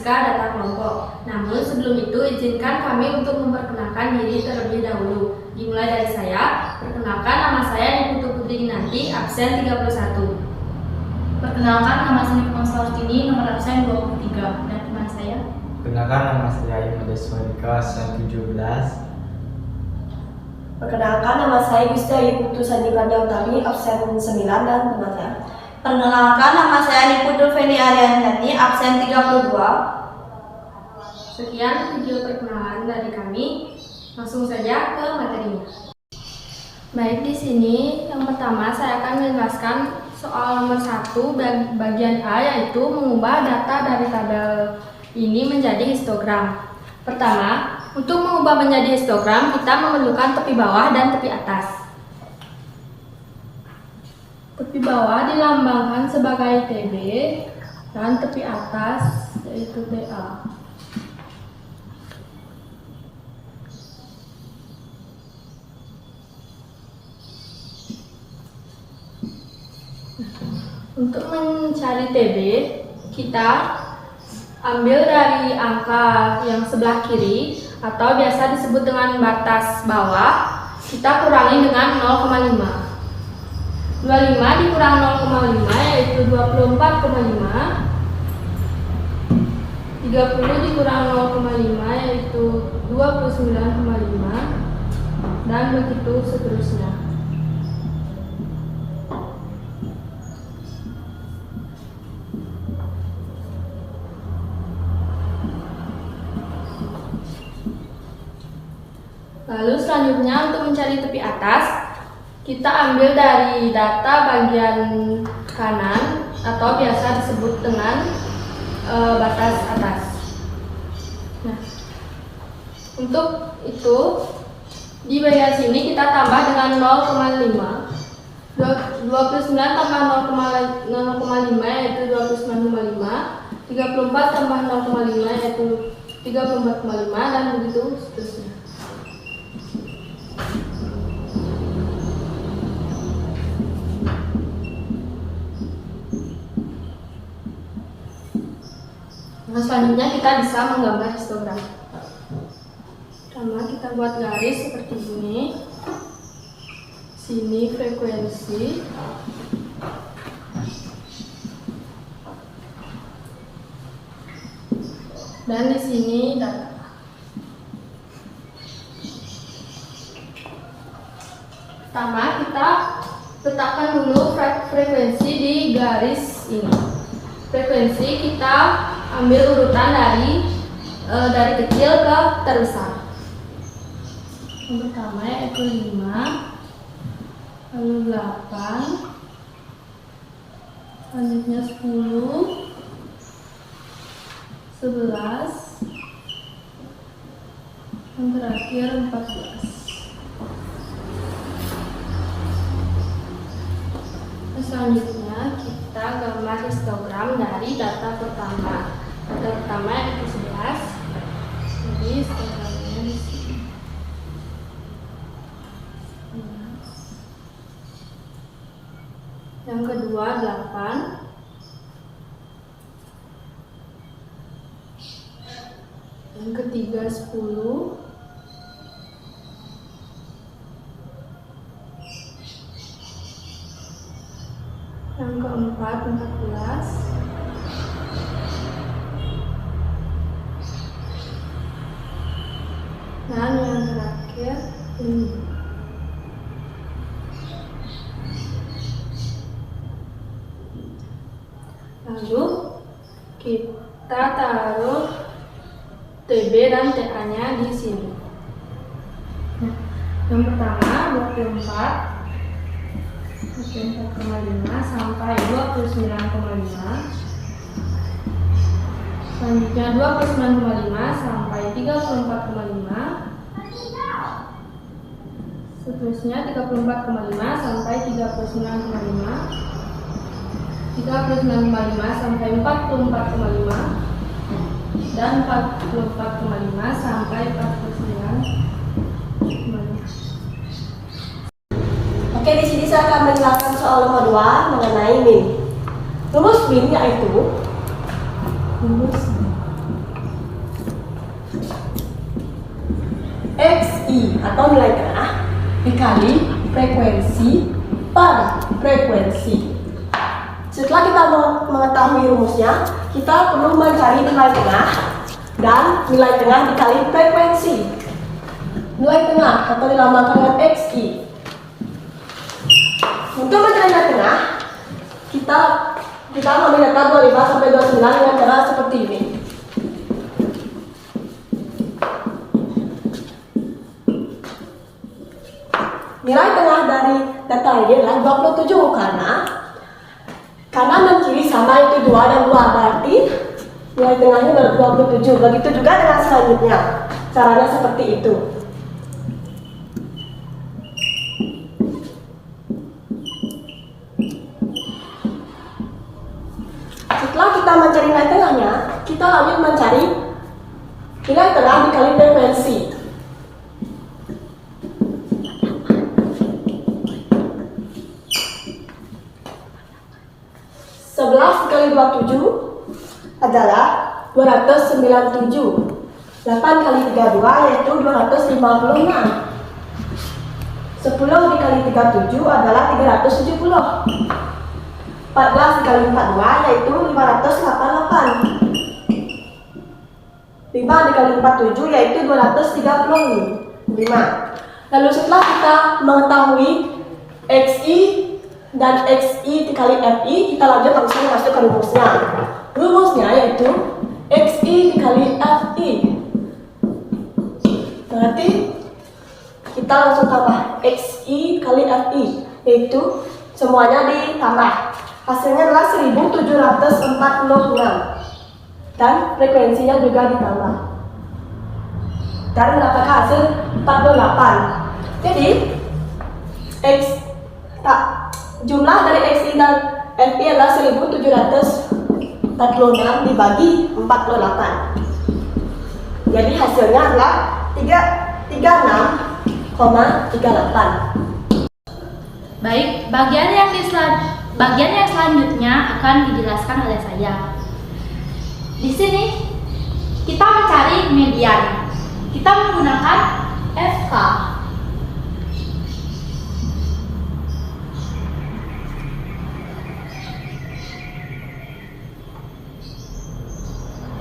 Siska data kelompok. Namun sebelum itu izinkan kami untuk memperkenalkan diri terlebih dahulu. Dimulai dari saya. Perkenalkan, nama saya Niputu Putri Ginanti, absen 31. Perkenalkan, nama saya Niputu Saustini, nomor absen 23. Dan teman saya. Perkenalkan, nama saya Imades Wadika, absen 17. Perkenalkan, nama saya Gusti Putu Sandika Utami, absen 9 dan teman saya. Perkenalkan, nama saya Niputu Feni Arianti, absen 32. Sekian video perkenalan dari kami. Langsung saja ke materinya. Baik, di sini yang pertama saya akan menjelaskan soal nomor 1 bagian A, yaitu mengubah data dari tabel ini menjadi histogram. Pertama, untuk mengubah menjadi histogram kita memerlukan tepi bawah dan tepi atas. Tepi bawah dilambangkan sebagai TB dan tepi atas yaitu TA. Untuk mencari TB, kita ambil dari angka yang sebelah kiri atau biasa disebut dengan batas bawah, kita kurangi dengan 0,5. 25 dikurang 0,5 yaitu 24,5. 30 dikurang 0,5 yaitu 29,5, dan begitu seterusnya. Lalu selanjutnya untuk mencari tepi atas, kita ambil dari data bagian kanan atau biasa disebut dengan batas atas. Nah, untuk itu di bagian sini kita tambah dengan 0,5. 29 tambah 0,5 yaitu 29,5. 34 tambah 0,5 yaitu 34,5, dan begitu seterusnya. Nah, selanjutnya kita bisa menggambar histogram. Pertama kita buat garis seperti ini. Sini frekuensi. Dan di sini data. Pertama kita letakkan dulu frekuensi di garis ini. Frekuensi kita ambil urutan dari kecil ke terbesar. Yang pertama yaitu 5, lalu 8, selanjutnya 10, 11, yang terakhir 14. Selanjutnya kita gambar histogram dari data pertama. Data pertama yaitu 11. Jadi histogramnya di sini. 11. Yang kedua 8. Yang ketiga 10. Yang keempat 14. Dan yang terakhir ini. Lalu kita taruh TB dan TA-nya di sini. Nah, yang pertama 24,5 sampai 29,5. Selanjutnya 29,5 sampai 34,5. Seterusnya 34,5 sampai 39,5. 39,5 sampai 44,5. Dan 44,5 sampai 49,5. Oke, di sini saya akan menjelaskan soal nomor 2 mengenai min. Rumus min yaitu atau nilai tengah dikali frekuensi per frekuensi. Setelah kita mengetahui rumusnya, kita perlu mencari nilai tengah dan nilai tengah dikali frekuensi. Nilai tengah atau dilambangkan dengan XI. Untuk mencari nilai tengah, kita mengambil data 25 sampai 29 dengan cara seperti ini. Nilai tengah dari data ini adalah 27 karena kanan dan kiri sama, itu 2 dan 2, berarti nilai tengahnya adalah 27. Begitu juga dengan selanjutnya, caranya seperti itu. Setelah kita mencari nilai tengahnya, kita lanjut mencari nilai tengah dikali frekuensi. 11 kali 27 adalah 297. 8 kali 32 yaitu 256. 10 dikali 37 adalah 370. 14 dikali 42 yaitu 588. 5 dikali 47 yaitu 235. Lalu setelah kita mengetahui XI dan XI dikali FI, kita lanjut langsung masuk ke rumusnya. Rumusnya yaitu XI dikali FI. Berarti kita langsung tambah XI kali FI, yaitu semuanya ditambah. Hasilnya adalah 1746 dan frekuensinya juga ditambah. Dan mendapatkan hasil 48. Jadi jumlah dari XI dan FI adalah 1746 dibagi 48. Jadi hasilnya adalah 36,38. Baik, bagian yang selanjutnya akan dijelaskan oleh saya. Di sini kita mencari median. Kita menggunakan FK.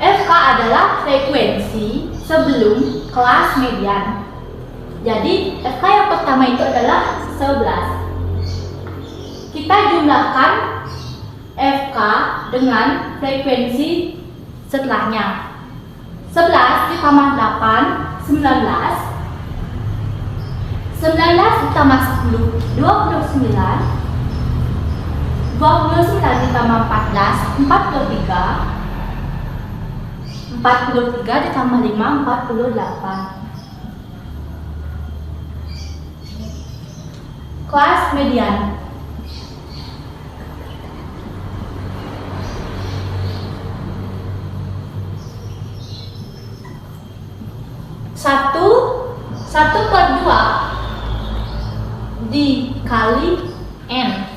FK adalah frekuensi sebelum kelas median. Jadi FK yang pertama itu adalah 11. Kita jumlahkan FK dengan frekuensi setelahnya. 11 ditambah 8, 19. 19 ditambah 10, 29. 29 ditambah 14, 43. 43 ditambah 5, 48. Kelas median. Satu per 2 dikali N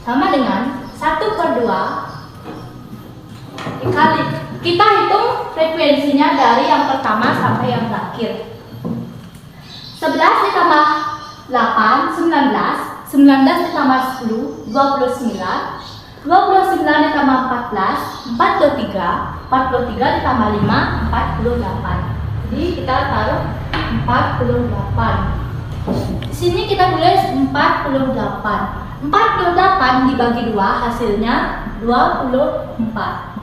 sama dengan 1 per 2 dikali. Kita hitung frekuensinya dari yang pertama sampai yang terakhir. 11 ditambah 8, 19. 19 ditambah 10, 29. 29 ditambah 14, 43. 43 ditambah 5, 48. Jadi kita taruh 48. Di sini kita tulis 48. 48 dibagi 2 hasilnya 24.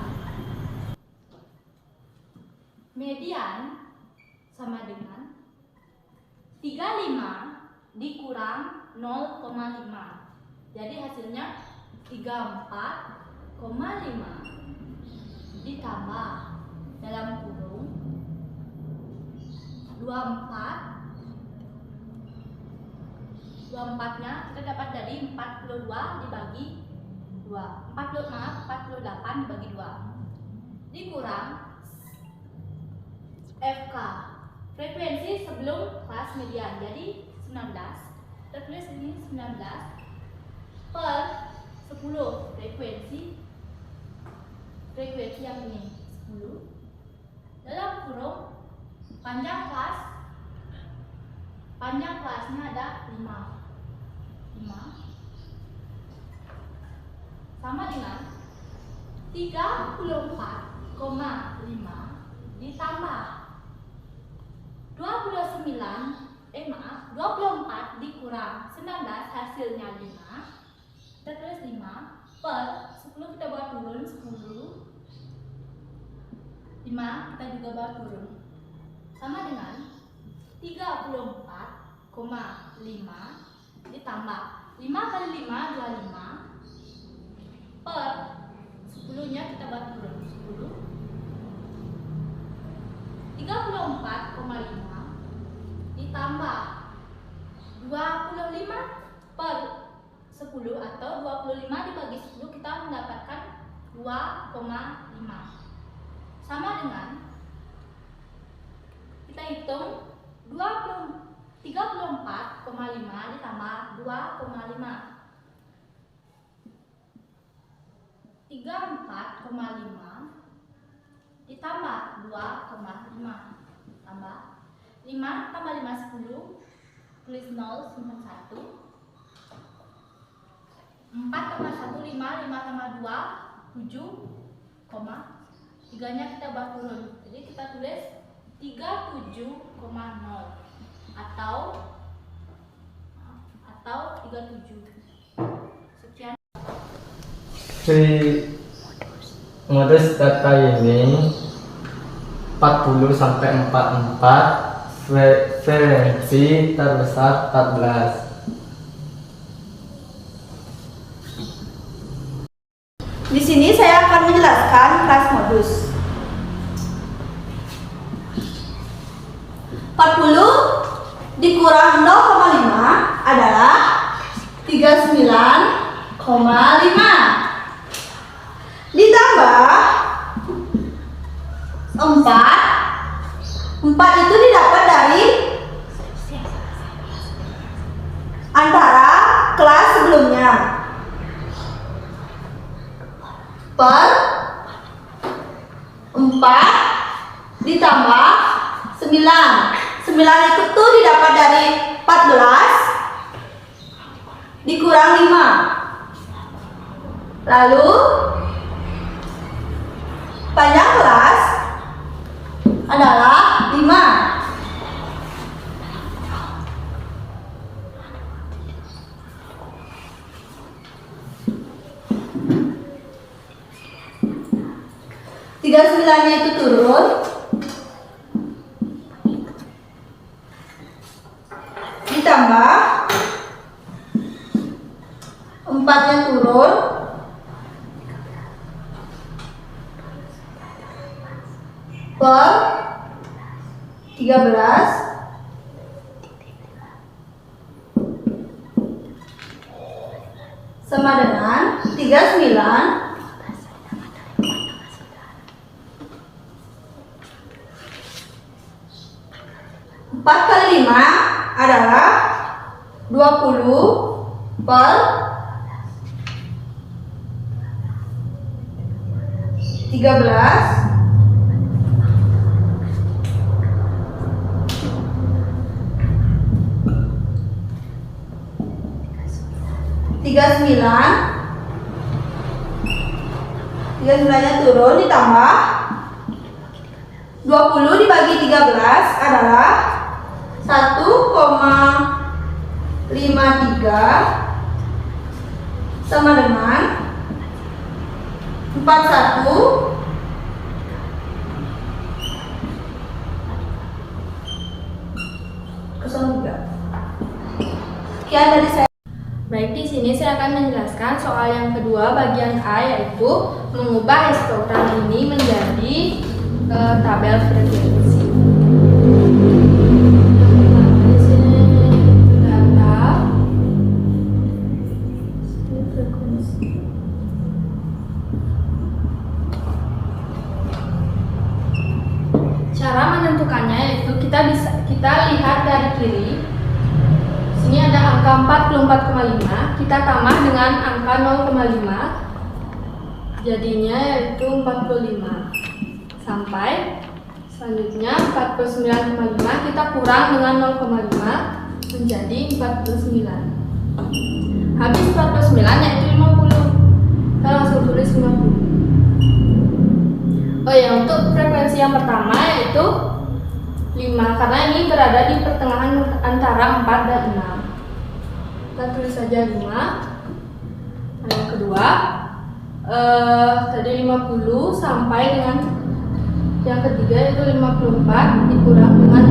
Median sama dengan 35 dikurang 0,5. Jadi hasilnya 34,5 ditambah dalam kurung 24 nya kita dapat dari 42 dibagi 2. 48 dibagi 2 dikurang FK frekuensi sebelum kelas median. Jadi 19, kita tulis ini 19 per 10 frekuensi yang ini 10 dalam kurung panjang kelas Panjang kelasnya ada 5. Sama dengan 34,5 ditambah 24 dikurang 19 hasilnya 5. Kita tulis 5 per 10 kita bawa turun 10. 5 kita juga bawa turun. Sama dengan 34,5 ditambah 5 kali 5 25 per 10 nya kita bawa turun 10. 34,5 ditambah 25 per 10 atau 25 dibagi 10 kita mendapatkan 2,5. Sama dengan kita hitung 34,5 ditambah 2,5. 34,5 ditambah 2,5 tambah 5 tambah 5 10, tulis 0 simpan 1. 4 tambah 1 5, 5 tambah 2 7, 3 nya kita bawa turun. Jadi kita tulis 37,0 atau 37. Sekian. Di modus data ini 40 sampai 44, frekuensi terbesar 14. Di sini saya akan menjelaskan kelas modus. 40 dikurang 0,5 adalah 39,5. Ditambah 4 itu didapat dari antara kelas sebelumnya per 4 ditambah 9 itu didapat dari 14 dikurang 5. Lalu panjang kelas adalah 5. Tiga 9-nya itu turun, ditambah 4-nya turun, per 13 sama dengan 39 4 kali 5 adalah 20 per 13 39-nya turun, ditambah 20 dibagi 13 adalah 1,53 sama dengan 41 03. Sekian dari saya. Baik, di sini saya akan menjelaskan soal yang kedua bagian A, yaitu mengubah histogram ini menjadi tabel frekuensi. Di sini data frekuensi. Cara menentukannya yaitu kita lihat dari kiri. Sini ada angka 44,5, kita tambah dengan angka 0,5, jadinya yaitu 45. Sampai selanjutnya 49,5 kita kurang dengan 0,5, menjadi 49. Habis 49 yaitu 50. Kita langsung tulis 50. Oh ya, untuk frekuensi yang pertama yaitu 5, karena ini berada di pertengahan antara 4 dan 6. Kita tulis saja 5. Nah, yang kedua tadi 50 sampai dengan yang ketiga yaitu 54 dikurang dengan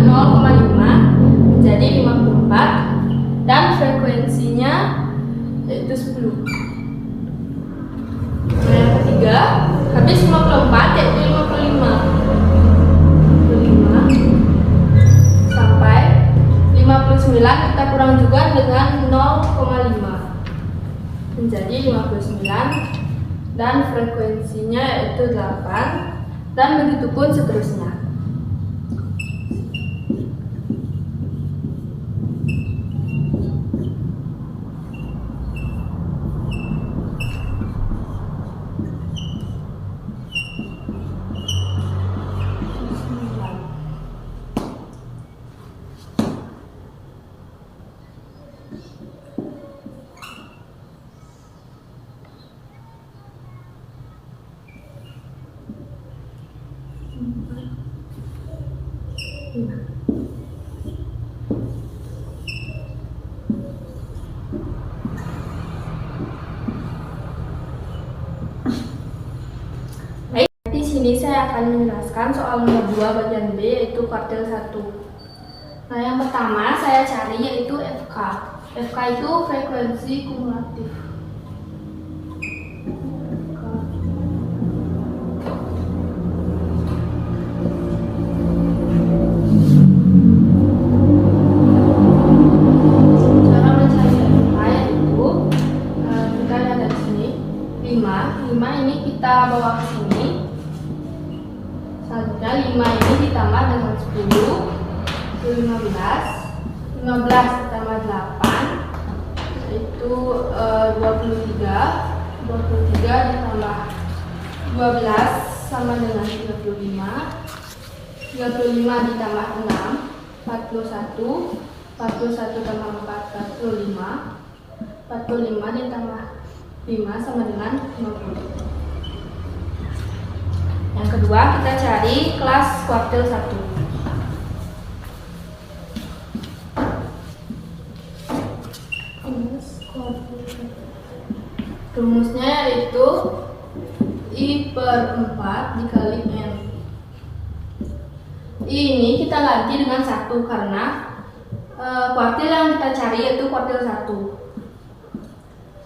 0,5 menjadi 54, dan frekuensinya yaitu 10. Nah, yang ketiga habis 54 yaitu 55 sampai 59 kita kurang juga dengan 0,5 menjadi 59, dan frekuensinya yaitu 8, dan begitu pun seterusnya. Baik, di sini saya akan menjelaskan soal nomor 2 bagian B yaitu kuartil 1. Nah, yang pertama saya cari yaitu FK. FK itu frekuensi kumulatif. Cara mencari FK yaitu kita lihat dari sini 5 ini kita bawa ke sini. Selanjutnya 5 ini ditambah dengan 10 itu 15 ditambah 8 itu 23 ditambah 12 sama dengan 35 ditambah 6 41 tambah 4 45 ditambah 5 sama dengan 50. Yang kedua kita cari kelas kuartil 1. Rumusnya yaitu I/4 dikali N. I ini kita ganti dengan 1 karena kuartil yang kita cari yaitu kuartil 1.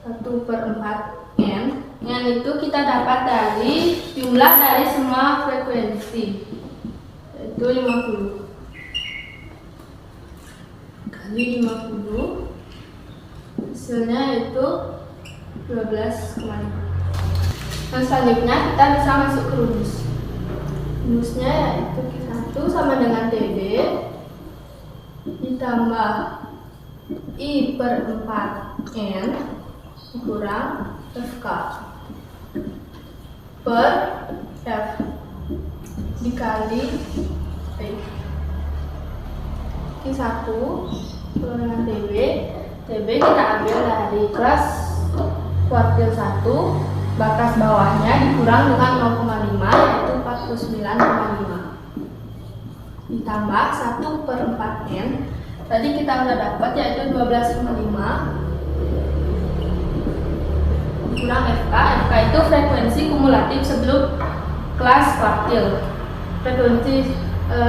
1/4 N. N itu kita dapat dari jumlah dari semua frekuensi yaitu 50 kali 50, hasilnya itu 12,5. Dan selanjutnya kita bisa masuk ke rumus. Rumusnya yaitu Q1 sama dengan TB ditambah I/4 N kurang FK per F dikali Q1 sama dengan TB. TB kita ambil dari kelas kuartil 1, batas bawahnya dikurang dengan 0,5 yaitu 49,5 ditambah 1/4 N. Tadi kita sudah dapat yaitu 12,5 kurang FK. FK itu frekuensi kumulatif sebelum kelas kuartil. Frekuensi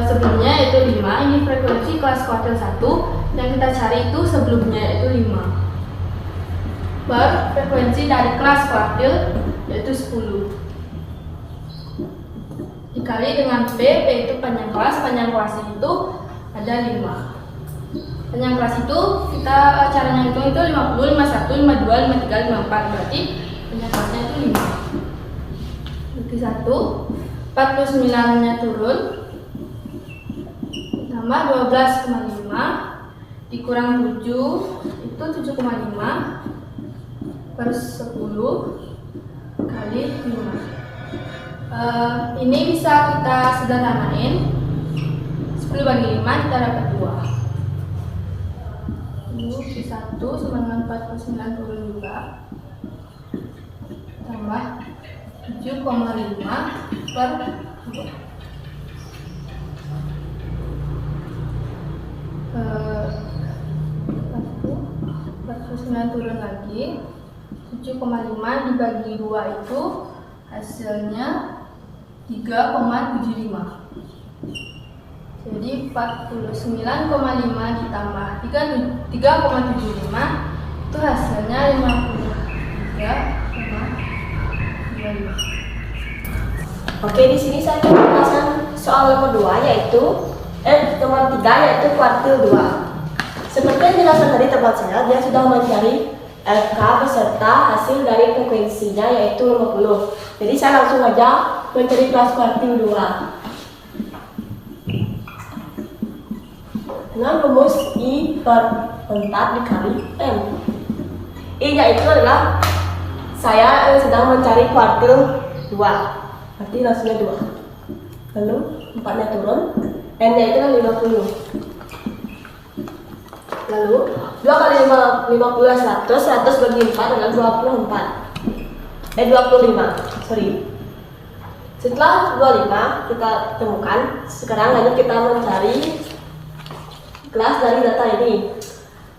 sebelumnya yaitu 5. Ini frekuensi kelas kuartil 1 yang kita cari itu sebelumnya yaitu 5 per frekuensi dari kelas kuartil yaitu 10 dikali dengan P itu panjang kelas itu ada 5. Panjang kelas itu kita caranya hitung itu 50, 51, 52, 53, 54, berarti panjang kelasnya itu 5. Bagi 1, 49 nya turun tambah 12,5 dikurang 7 itu 7,5 per 10 kali 5. Ini bisa kita sederhanain. 10 bagi 5 kita dapat 2. sama dengan 49 turun 2 tambah 7,5 per 2. 49 turun lagi, 7,5 dibagi 2 itu hasilnya 3,75. Jadi 49,5 ditambah 3,75 itu hasilnya 53,25. Oke, di sini saya akan menjelaskan soal nomor 2 yaitu nomor 3 yaitu kuartil 2. Seperti yang dijelaskan tadi teman saya, dia sudah mencari FK beserta hasil dari frekuensinya yaitu 50. Jadi saya langsung aja mencari kelas kuartil 2. Dengan rumus I per 4 dikali M. I-nya itu adalah saya sedang mencari kuartil 2. Berarti langsungnya 2. Lalu 4-nya turun, N-nya itu 50. Lalu 2 kali 50 100 bagi 4 adalah 25. Setelah 25 kita temukan, sekarang lanjut kita mencari kelas dari data ini.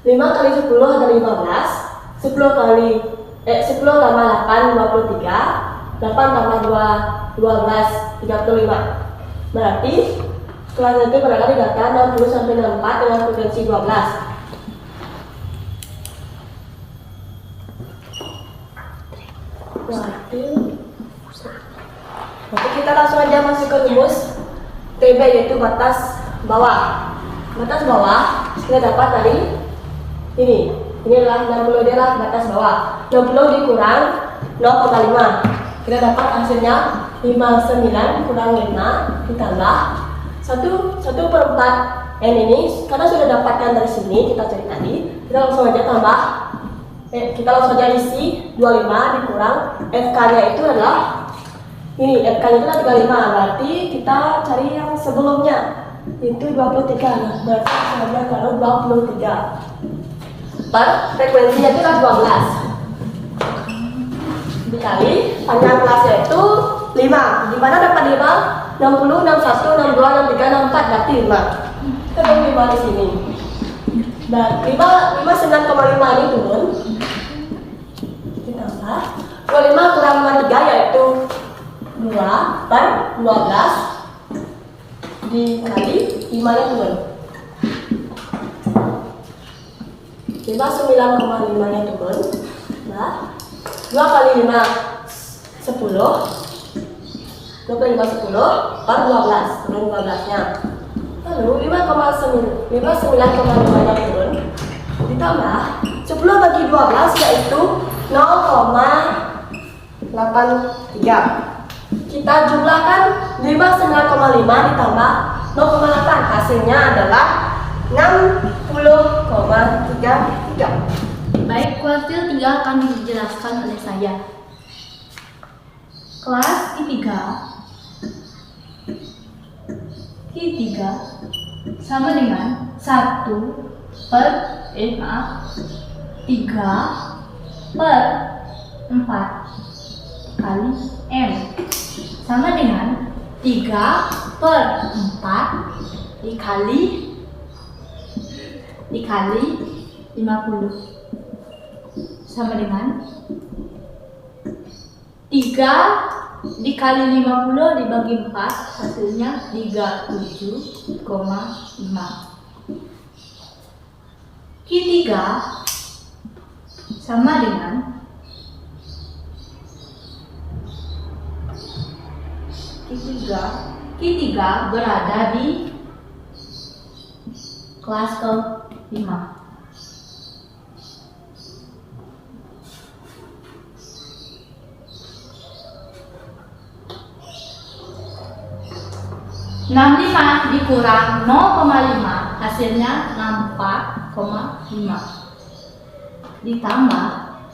5 kali 10 ada 15. 10 tambah 8 23. 8 tambah 2 12 35. Berarti kelasnya itu berada di data 60 sampai 64 dengan frekuensi 12. Oke, kita langsung aja masuk ke rumus TB yaitu batas bawah. Batas bawah kita dapat dari ini adalah 60, dia adalah batas bawah. 60 dikurang 0,5 kita dapat hasilnya 59 kurang 5 ditambah 1/4 N ini karena sudah dapatkan dari sini kita cari tadi, kita langsung aja tambah kita langsung aja isi 25 dikurang FK nya itu adalah ini, FK nya itu adalah 35. Berarti kita cari yang sebelumnya itu 23. Berarti sama kalau 23 per frekuensinya itu adalah 12 dikali panjang kelasnya itu 5. Di mana dapat 5? 60, 61, 62, 63, 64 berarti 5. Kita tahu 5 di sini. Dan 59,5 ini turun. Ditambah 25 kurang 53 yaitu 2 per 12 dikali 5 nya turun. 59,5 nya turun. Nah, 2 kali 5 10. 2 kali 5 10 per 12 turun 12 nya. Lalu 59,5 nya turun. Ditambah 10 bagi 12 yaitu 0,83. Kita jumlahkan 59,5 ditambah 0,8 hasilnya adalah 60,33. Baik, kuartil 3 akan dijelaskan oleh saya. Kelas I3 sama dengan 3 per 4 kali M sama dengan 3 per 4 dikali 50 sama dengan 3 dikali 50 dibagi 4 hasilnya 37,5. Q3 sama dengan Q3 berada di kelas ke-5. dikurang 0,5 hasilnya 64,5 ditambah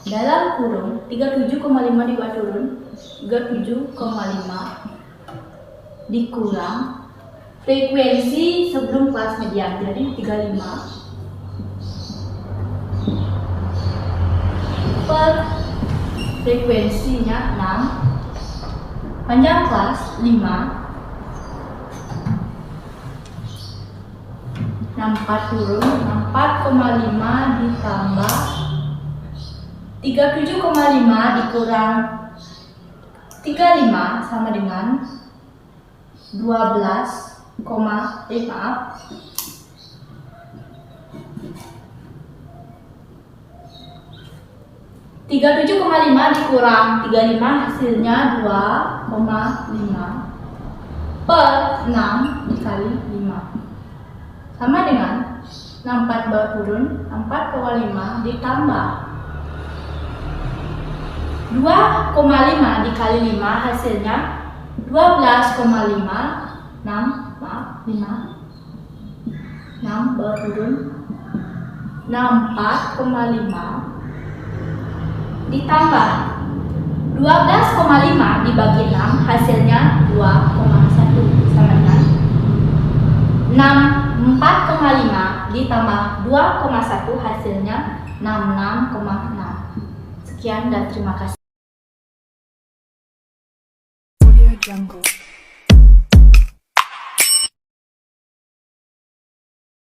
dalam kurung 37,5 dibuat turun 37,5 dikurang frekuensi sebelum kelas median jadi 35 per frekuensinya 6, panjang kelas 5, 64 turun, 64,5 ditambah 37,5 dikurang 35 sama dengan 37,5 dikurang 35 hasilnya 2,5 per 6 dikali 5 sama dengan 64 bawah turun, 4,5 ditambah 2,5 dikali 5 hasilnya 12,5 6 bawah turun 64,5 ditambah 12,5 dibagi 6 hasilnya 2,1 sama dengan 64,5 ditambah 2,1 hasilnya 66,6. Sekian dan terima kasih. Audio Jungle.